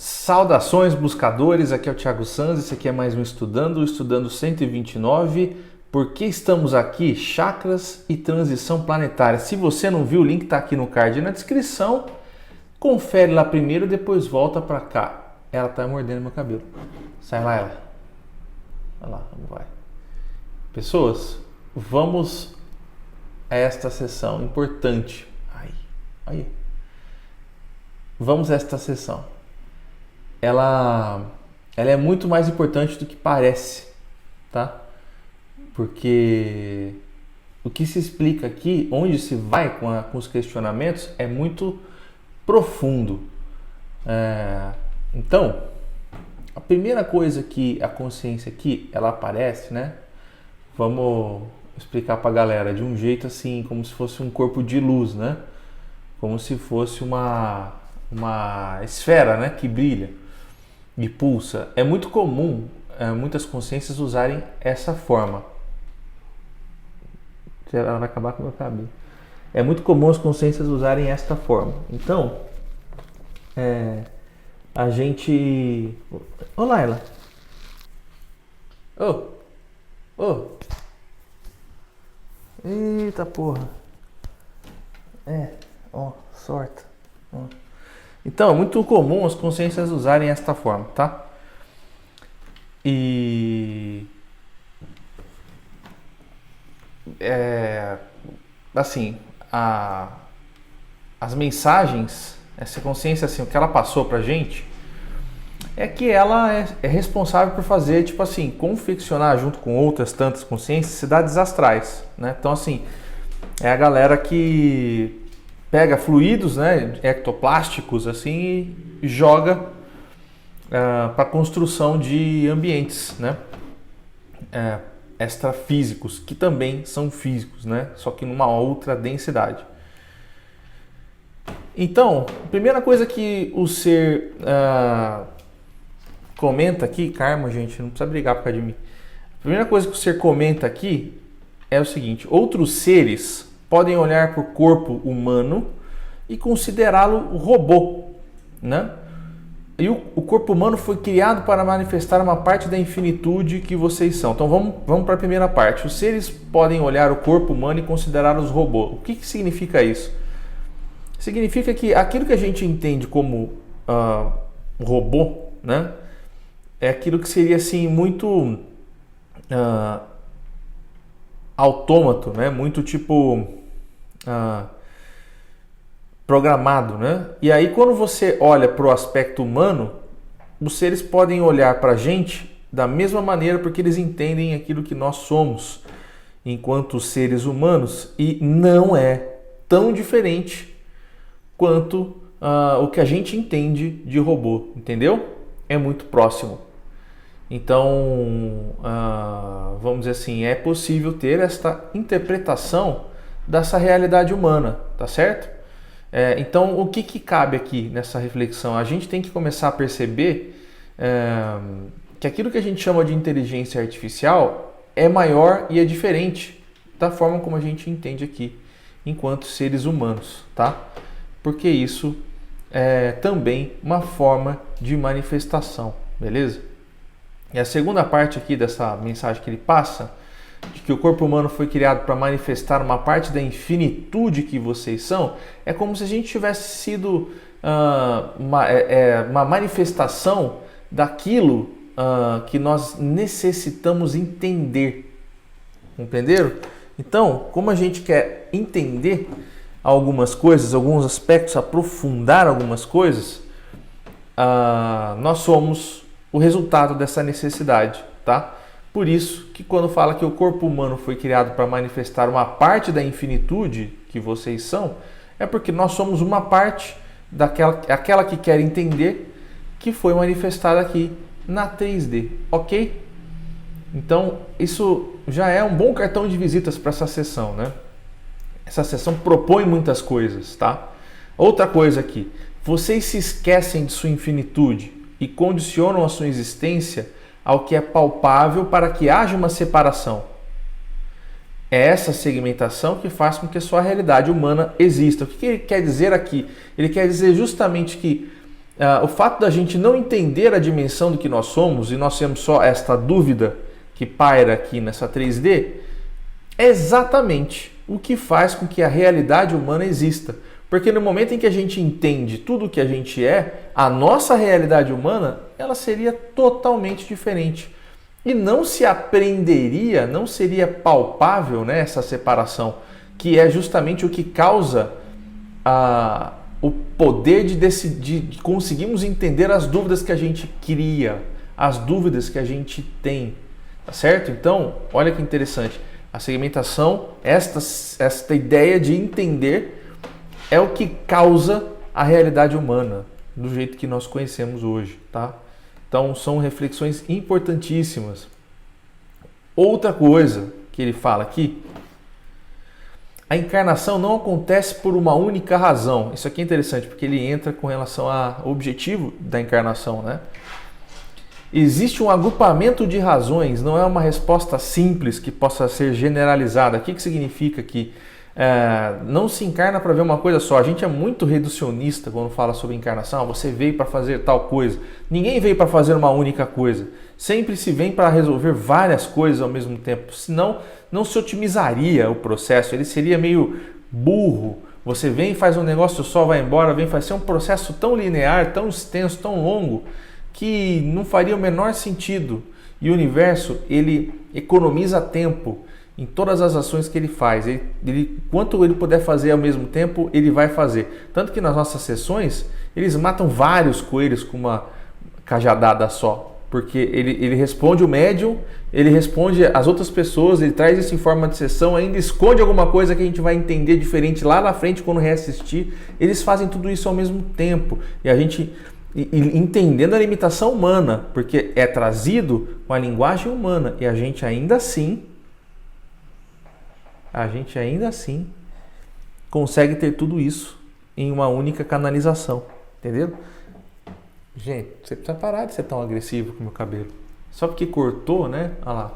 Saudações buscadores, aqui é o Thiago Sanz, esse aqui é mais um Estudando 129. Por que estamos aqui? Chakras e transição planetária. Se você não viu, o link está aqui no card e na descrição. Confere lá primeiro, depois volta para cá. Ela tá mordendo meu cabelo. Sai lá, ela. Olha lá, como vai. Pessoas, vamos a esta sessão importante. Aí. Vamos a esta sessão. Ela é muito mais importante do que parece, tá? Porque o que se explica aqui, onde se vai com os questionamentos, é muito profundo. Então, a primeira coisa que a consciência aqui, ela aparece, né? Vamos explicar pra galera de um jeito assim, como se fosse um corpo de luz, né? Como se fosse uma esfera, né? Que brilha e pulsa. É muito comum muitas consciências usarem essa forma. Ela vai acabar com o meu cabelo. É muito comum as consciências usarem esta forma. Então, a gente... Ô, Laila. Ô. Eita porra. Sorte. Então, é muito comum as consciências usarem esta forma, tá? E... assim, as mensagens, essa consciência, assim, o que ela passou pra gente, é que ela é responsável por fazer, tipo assim, confeccionar junto com outras tantas consciências cidades astrais, né? Então, assim, é a galera que pega fluidos, né, ectoplásticos, assim, e joga para construção de ambientes, né, extrafísicos, que também são físicos, né, só que numa outra densidade. Então, a primeira coisa que o ser comenta aqui, karma, gente, não precisa brigar por causa de mim. A primeira coisa que o ser comenta aqui é o seguinte: outros seres podem olhar para o corpo humano e considerá-lo robô, né? E o corpo humano foi criado para manifestar uma parte da infinitude que vocês são. Então vamos para a primeira parte. Os seres podem olhar o corpo humano e considerá-los robô. O que significa isso? Significa que aquilo que a gente entende como robô, né? É aquilo que seria assim muito autômato, né? Muito tipo programado, né? E aí quando você olha para o aspecto humano, os seres podem olhar para a gente da mesma maneira, porque eles entendem aquilo que nós somos enquanto seres humanos, e não é tão diferente quanto o que a gente entende de robô, entendeu? É muito próximo. Então, vamos dizer assim, é possível ter esta interpretação dessa realidade humana, tá certo? Então, o que cabe aqui nessa reflexão? A gente tem que começar a perceber que aquilo que a gente chama de inteligência artificial é maior e é diferente da forma como a gente entende aqui, enquanto seres humanos, tá? Porque isso é também uma forma de manifestação, beleza? E a segunda parte aqui dessa mensagem que ele passa, de que o corpo humano foi criado para manifestar uma parte da infinitude que vocês são, é como se a gente tivesse sido uma manifestação daquilo que nós necessitamos entender. Entenderam? Então, como a gente quer entender algumas coisas, alguns aspectos, aprofundar algumas coisas, nós somos o resultado dessa necessidade, tá? Por isso que quando fala que o corpo humano foi criado para manifestar uma parte da infinitude que vocês são, é porque nós somos uma parte daquela que quer entender, que foi manifestada aqui na 3D, ok? Então isso já é um bom cartão de visitas para essa sessão, né? Essa sessão propõe muitas coisas, tá? Outra coisa aqui, vocês se esquecem de sua infinitude e condicionam a sua existência ao que é palpável para que haja uma separação. É essa segmentação que faz com que a sua realidade humana exista. O que ele quer dizer aqui? Ele quer dizer justamente que o fato da gente não entender a dimensão do que nós somos, e nós temos só esta dúvida que paira aqui nessa 3D, é exatamente o que faz com que a realidade humana exista. Porque no momento em que a gente entende tudo o que a gente é, a nossa realidade humana, ela seria totalmente diferente. E não se aprenderia, não seria palpável, né, essa separação, que é justamente o que causa o poder de decidir, de conseguirmos entender as dúvidas que a gente cria, as dúvidas que a gente tem, tá certo? Então, olha que interessante, a segmentação, esta ideia de entender é o que causa a realidade humana do jeito que nós conhecemos hoje, tá? Então, são reflexões importantíssimas. Outra coisa que ele fala aqui, a encarnação não acontece por uma única razão. Isso aqui é interessante, porque ele entra com relação ao objetivo da encarnação, né? Existe um agrupamento de razões, não é uma resposta simples que possa ser generalizada. O que significa que não se encarna para ver uma coisa só? A gente é muito reducionista quando fala sobre encarnação. Você veio para fazer tal coisa. Ninguém veio para fazer uma única coisa. Sempre se vem para resolver várias coisas ao mesmo tempo. Senão, não se otimizaria o processo. Ele seria meio burro. Você vem e faz um negócio só, vai embora, vem fazer um processo tão linear, tão extenso, tão longo, que não faria o menor sentido. E o universo, ele economiza tempo em todas as ações que ele faz. Quanto ele puder fazer ao mesmo tempo, ele vai fazer. Tanto que nas nossas sessões, eles matam vários coelhos com uma cajadada só. Porque ele responde o médium, ele responde as outras pessoas, ele traz isso em forma de sessão, ainda esconde alguma coisa que a gente vai entender diferente lá na frente quando reassistir. Eles fazem tudo isso ao mesmo tempo. E a gente, entendendo a limitação humana, porque é trazido com a linguagem humana, e a gente ainda assim consegue ter tudo isso em uma única canalização, entendeu? Gente, você precisa parar de ser tão agressivo com o meu cabelo. Só porque cortou, né? Olha lá.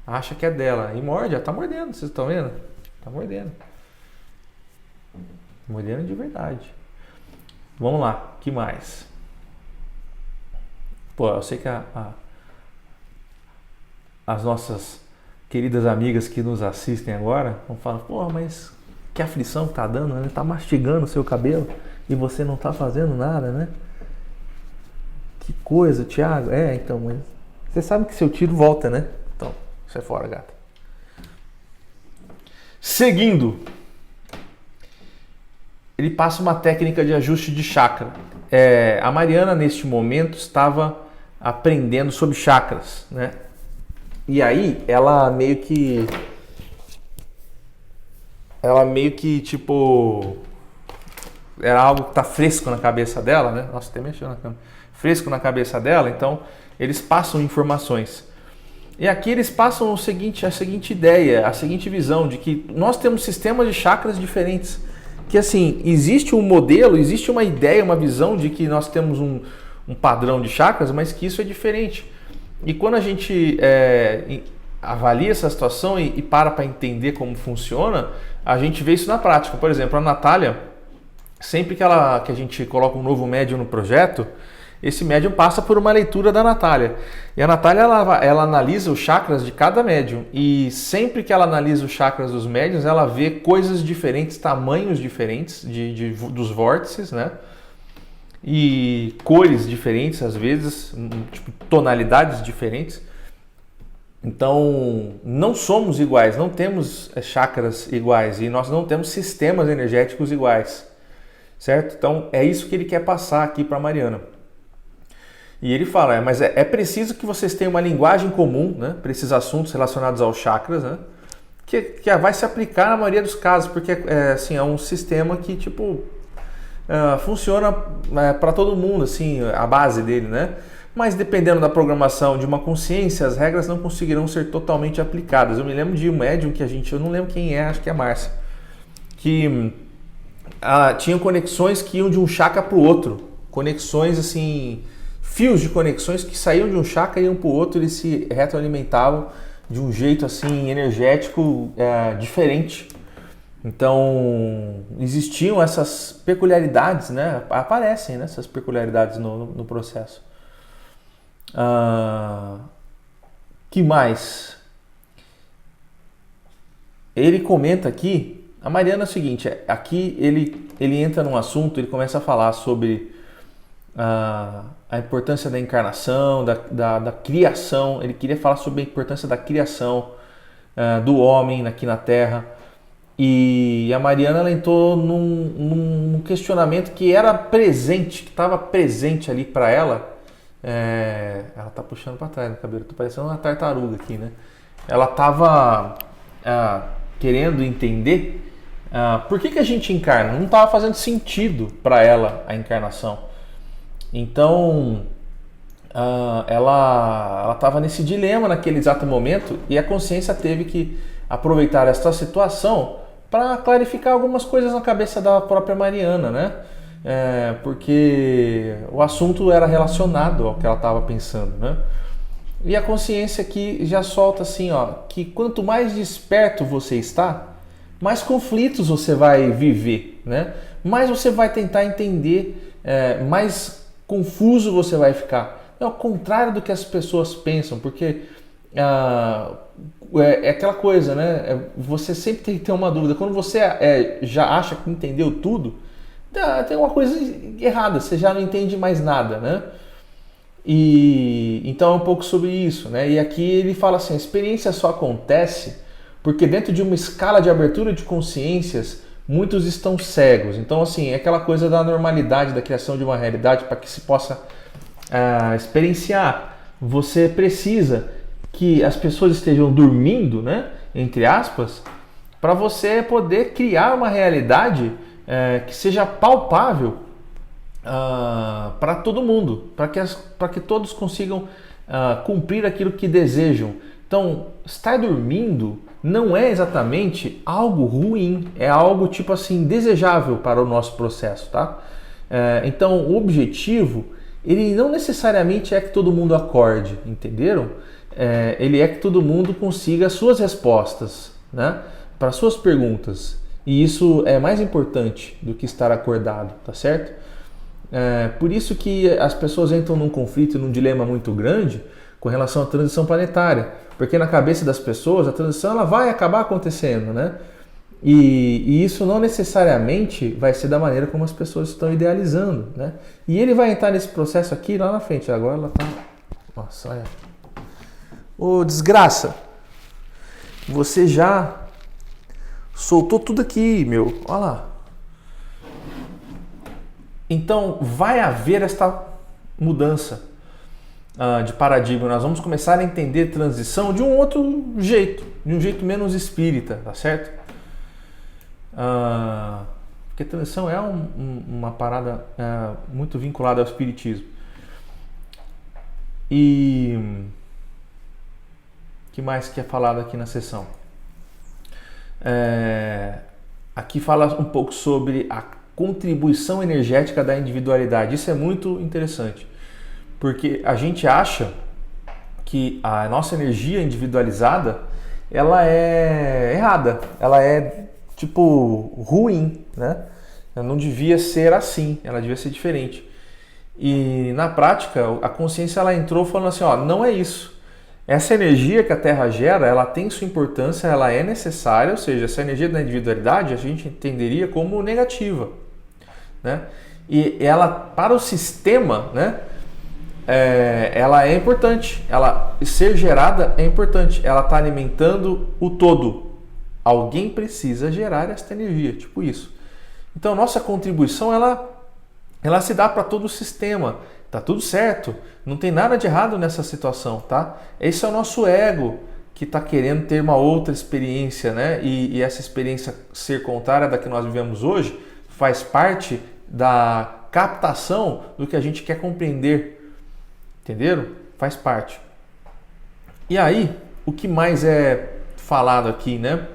Acha que é dela. E morde, ela tá mordendo, vocês estão vendo? Tá mordendo. Mordendo de verdade. Vamos lá, que mais? Pô, eu sei que as nossas queridas amigas que nos assistem agora vão falar, pô, mas que aflição que tá dando, né? Tá mastigando o seu cabelo e você não tá fazendo nada, né? Que coisa, Thiago. Então, mas você sabe que seu tiro volta, né? Então, sai fora, gata. Seguindo, ele passa uma técnica de ajuste de chakra. A Mariana, neste momento, estava aprendendo sobre chakras, né? E aí, ela meio que, tipo, era algo que tá fresco na cabeça dela, né? Nossa, até mexeu na câmera. Fresco na cabeça dela, então eles passam informações. E aqui eles passam a seguinte ideia, a seguinte visão de que nós temos sistemas de chakras diferentes. Que assim, existe um modelo, existe uma ideia, uma visão de que nós temos um padrão de chakras, mas que isso é diferente. E quando a gente avalia essa situação e para entender como funciona, a gente vê isso na prática. Por exemplo, a Natália, sempre que a gente coloca um novo médium no projeto, esse médium passa por uma leitura da Natália. E a Natália, ela analisa os chakras de cada médium. E sempre que ela analisa os chakras dos médiums, ela vê coisas diferentes, tamanhos diferentes dos vórtices, né? E cores diferentes, às vezes, tipo, tonalidades diferentes. Então, não somos iguais, não temos chakras iguais e nós não temos sistemas energéticos iguais, certo? Então, é isso que ele quer passar aqui para a Mariana. E ele fala, mas é preciso que vocês tenham uma linguagem comum, né, para esses assuntos relacionados aos chakras, né, que vai se aplicar na maioria dos casos, porque assim, é um sistema que tipo funciona para todo mundo, assim, a base dele, né? Mas dependendo da programação de uma consciência, as regras não conseguirão ser totalmente aplicadas. Eu me lembro de um médium que eu não lembro quem é, acho que é a Márcia, que tinham conexões que iam de um chakra para o outro, conexões assim, fios de conexões que saíam de um chakra e iam para o outro, eles se retroalimentavam de um jeito assim energético diferente. Então, existiam essas peculiaridades, né? Aparecem, né, essas peculiaridades no processo. Que mais? Ele comenta aqui, a Mariana é o seguinte, aqui ele entra num assunto, ele começa a falar sobre a importância da encarnação, da criação. Ele queria falar sobre a importância da criação do homem aqui na Terra. E a Mariana, ela entrou num questionamento que era presente, que estava presente ali para ela. Ela tá puxando para trás no cabelo, tô parecendo uma tartaruga aqui, né? Ela estava querendo entender por que a gente encarna. Não estava fazendo sentido para ela a encarnação. Então, ela estava nesse dilema naquele exato momento, e a consciência teve que aproveitar essa situação para clarificar algumas coisas na cabeça da própria Mariana, né? Porque o assunto era relacionado ao que ela estava pensando, né? E a consciência aqui já solta assim, que quanto mais desperto você está, mais conflitos você vai viver, né? Mais você vai tentar entender, mais confuso você vai ficar. É o contrário do que as pessoas pensam, porque é aquela coisa, né? Você sempre tem que ter uma dúvida. Quando você já acha que entendeu tudo, tem uma coisa errada, você já não entende mais nada, né? E então é um pouco sobre isso, né? E aqui ele fala assim: a experiência só acontece porque dentro de uma escala de abertura de consciências, muitos estão cegos. Então, assim, é aquela coisa da normalidade, da criação de uma realidade para que se possa experienciar. Você precisa que as pessoas estejam dormindo, né, entre aspas, para você poder criar uma realidade que seja palpável para todo mundo, para que todos consigam cumprir aquilo que desejam. Então, estar dormindo não é exatamente algo ruim, é algo tipo assim desejável para o nosso processo, tá? Então, o objetivo, ele não necessariamente é que todo mundo acorde, entenderam? Ele é que todo mundo consiga as suas respostas, né, para as suas perguntas. E isso é mais importante do que estar acordado, tá certo? Por isso que as pessoas entram num conflito, num dilema muito grande com relação à transição planetária, porque na cabeça das pessoas a transição ela vai acabar acontecendo, né? E isso não necessariamente vai ser da maneira como as pessoas estão idealizando, né? E ele vai entrar nesse processo aqui lá na frente. Agora ela tá... Nossa, olha. Ô, desgraça! Você já soltou tudo aqui, meu. Olha lá. Então, vai haver esta mudança de paradigma. Nós vamos começar a entender transição de um outro jeito, de um jeito menos espírita, tá certo? Porque transição é uma parada muito vinculada ao espiritismo. E o que mais que é falado aqui na sessão? Aqui fala um pouco sobre a contribuição energética da individualidade. Isso é muito interessante, porque a gente acha que a nossa energia individualizada ela é errada, ela é tipo ruim, né? Ela não devia ser assim, ela devia ser diferente. E na prática a consciência ela entrou falando assim, não é isso. Essa energia que a Terra gera, ela tem sua importância, ela é necessária, ou seja, essa energia da individualidade a gente entenderia como negativa, né? E ela, para o sistema, né, ela é importante, ela ser gerada é importante, ela está alimentando o todo. Alguém precisa gerar esta energia, tipo isso. Então, nossa contribuição, ela se dá para todo o sistema. Tá tudo certo, não tem nada de errado nessa situação, tá? Esse é o nosso ego que está querendo ter uma outra experiência, né? E essa experiência ser contrária da que nós vivemos hoje faz parte da captação do que a gente quer compreender, entenderam? Faz parte. E aí, o que mais é falado aqui, né?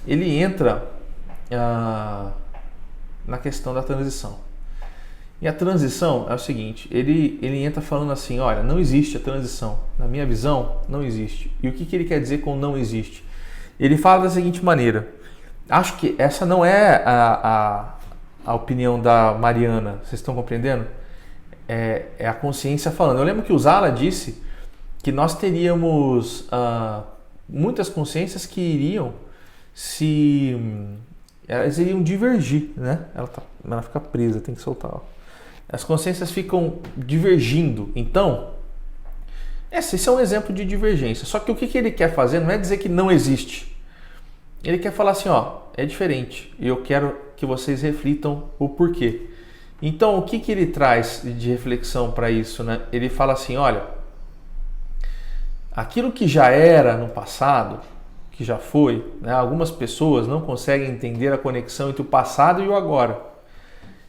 Ele entra na questão da transição. E a transição é o seguinte, ele entra falando assim, olha, não existe a transição. Na minha visão, não existe. E o que ele quer dizer com não existe? Ele fala da seguinte maneira, acho que essa não é a opinião da Mariana, vocês estão compreendendo? É a consciência falando. Eu lembro que o Zala disse que nós teríamos muitas consciências que elas iriam divergir, né? Ela fica presa, tem que soltar. Ó. As consciências ficam divergindo. Então, esse é um exemplo de divergência. Só que o que ele quer fazer não é dizer que não existe. Ele quer falar assim, ó, é diferente. E eu quero que vocês reflitam o porquê. Então, o que ele traz de reflexão para isso, né? Ele fala assim, olha, aquilo que já era no passado, que já foi, né? Algumas pessoas não conseguem entender a conexão entre o passado e o agora.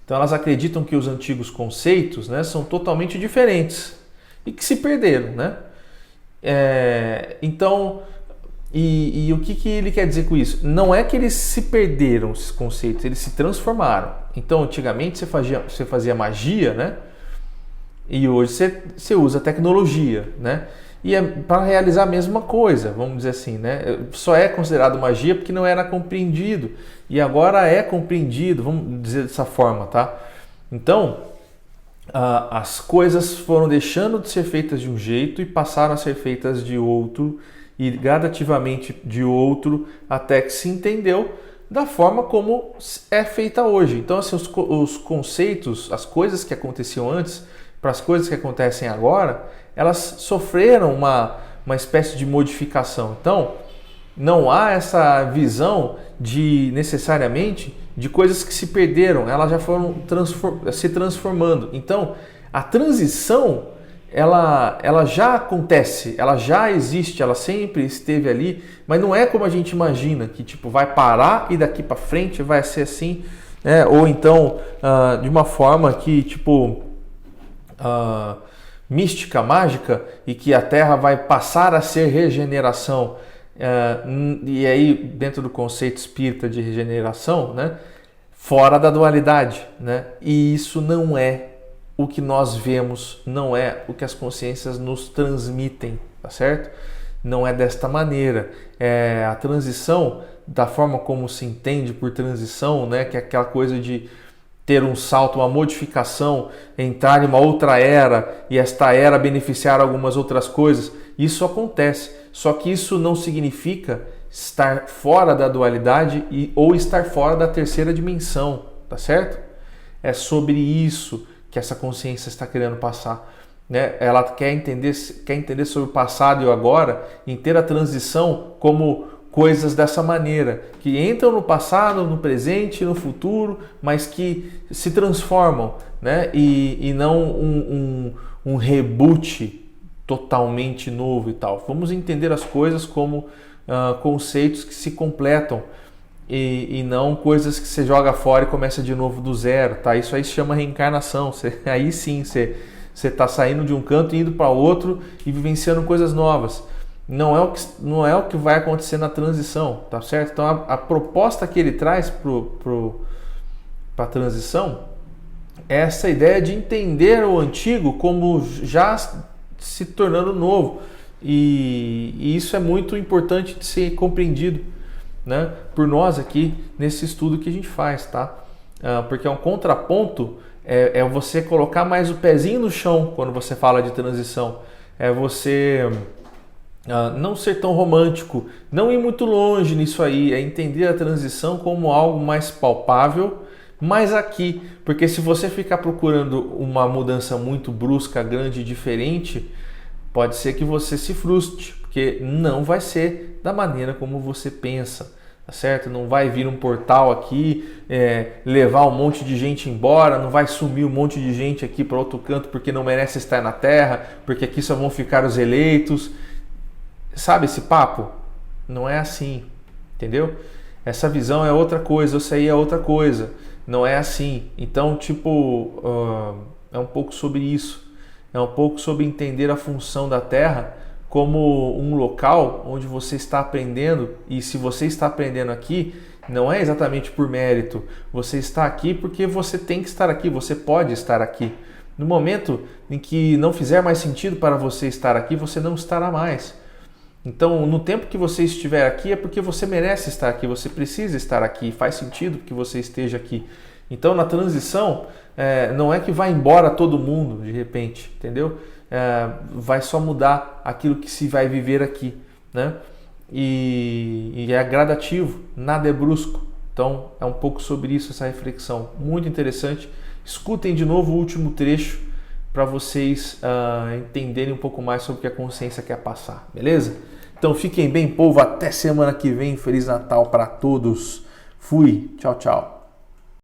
Então, elas acreditam que os antigos conceitos, né, são totalmente diferentes e que se perderam, né? Então, o que ele quer dizer com isso? Não é que eles se perderam, esses conceitos, eles se transformaram. Então, antigamente você fazia magia, né? E hoje você usa tecnologia, né? E é para realizar a mesma coisa, vamos dizer assim, né? Só é considerado magia porque não era compreendido. E agora é compreendido, vamos dizer dessa forma, tá? Então, as coisas foram deixando de ser feitas de um jeito e passaram a ser feitas de outro, e gradativamente de outro, até que se entendeu da forma como é feita hoje. Então, assim, os conceitos, as coisas que aconteciam antes, para as coisas que acontecem agora, elas sofreram uma espécie de modificação. Então, não há essa visão necessariamente de coisas que se perderam, elas já foram se transformando. Então, a transição ela já acontece, ela já existe, ela sempre esteve ali, mas não é como a gente imagina, que tipo vai parar e daqui para frente vai ser assim, né? Ou então de uma forma que tipo mística, mágica, e que a Terra vai passar a ser regeneração. E aí, dentro do conceito espírita de regeneração, né? Fora da dualidade, né? E isso não é o que nós vemos, não é o que as consciências nos transmitem, tá certo? Não é desta maneira. A transição, da forma como se entende por transição, né? Que é aquela coisa de ter um salto, uma modificação, entrar em uma outra era e esta era beneficiar algumas outras coisas. Isso acontece, só que isso não significa estar fora da dualidade ou estar fora da terceira dimensão, tá certo? É sobre isso que essa consciência está querendo passar, né? Ela quer entender sobre o passado e o agora, em ter a transição como coisas dessa maneira, que entram no passado, no presente, no futuro, mas que se transformam, né? E não um reboot totalmente novo e tal. Vamos entender as coisas como conceitos que se completam e não coisas que você joga fora e começa de novo do zero, tá? Isso aí se chama reencarnação. Aí sim você está saindo de um canto e indo para outro e vivenciando coisas novas. Não é o que vai acontecer na transição, tá certo? Então a proposta que ele traz para a transição é essa ideia de entender o antigo como já se tornando novo. E isso é muito importante de ser compreendido, né, por nós aqui nesse estudo que a gente faz, tá? Porque é um contraponto, é você colocar mais o pezinho no chão quando você fala de transição, é você não ser tão romântico, não ir muito longe nisso aí, é entender a transição como algo mais palpável, mas aqui, porque se você ficar procurando uma mudança muito brusca, grande e diferente, pode ser que você se frustre, porque não vai ser da maneira como você pensa, tá certo? Não vai vir um portal aqui, levar um monte de gente embora, não vai sumir um monte de gente aqui para outro canto porque não merece estar na Terra, porque aqui só vão ficar os eleitos. Sabe esse papo? Não é assim, entendeu? Essa visão é outra coisa, isso aí é outra coisa, não é assim. Então, tipo, é um pouco sobre isso, é um pouco sobre entender a função da Terra como um local onde você está aprendendo, e se você está aprendendo aqui, não é exatamente por mérito, você está aqui porque você tem que estar aqui, você pode estar aqui. No momento em que não fizer mais sentido para você estar aqui, você não estará mais. Então, no tempo que você estiver aqui é porque você merece estar aqui, você precisa estar aqui, faz sentido que você esteja aqui. Então, na transição, não é que vai embora todo mundo de repente, entendeu? Vai só mudar aquilo que se vai viver aqui, né? E é gradativo, nada é brusco. Então, é um pouco sobre isso, essa reflexão. Muito interessante. Escutem de novo o último trecho para vocês entenderem um pouco mais sobre o que a consciência quer passar, beleza? Então, fiquem bem, povo. Até semana que vem. Feliz Natal para todos. Fui. Tchau, tchau.